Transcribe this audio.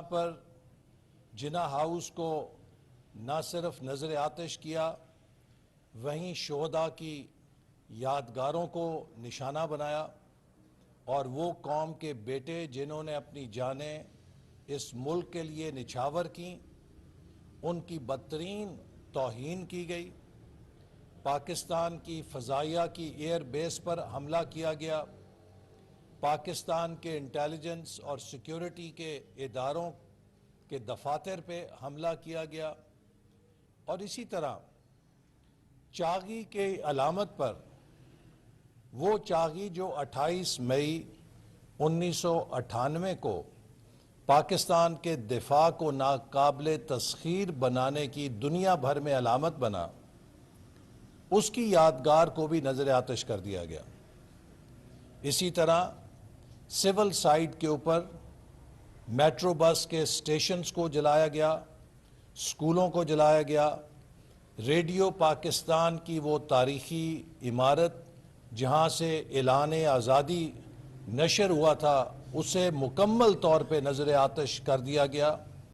پر جناح house کو نہ صرف نظر آتش کیا، وہیں شہداء کی یادگاروں کو نشانہ بنایا، اور وہ قوم کے بیٹے جنہوں نے اپنی جانیں اس ملک کے لیے نچھاور کیں، ان کی بدترین توہین کی گئی۔ پاکستان کی فضائیہ کی ایئر بیس پر حملہ کیا گیا، پاکستان کے انٹیلیجنس اور سیکیورٹی کے اداروں کے دفاتر پہ حملہ کیا گیا، اور اسی طرح چاغی کے علامت پر وہ چاغی جو 28 مئی 1998 کو پاکستان کے دفاع کو ناقابل تسخیر بنانے کی دنیا بھر میں علامت بنا، اس کی یادگار کو بھی نظر آتش کر دیا گیا۔ اسی طرح سول سائٹ کے اوپر میٹرو بس کے اسٹیشنز کو جلایا گیا، اسکولوں کو جلایا گیا، ریڈیو پاکستان کی وہ تاریخی عمارت جہاں سے اعلان آزادی نشر ہوا تھا، اسے مکمل طور پہ نظر آتش کر دیا گیا۔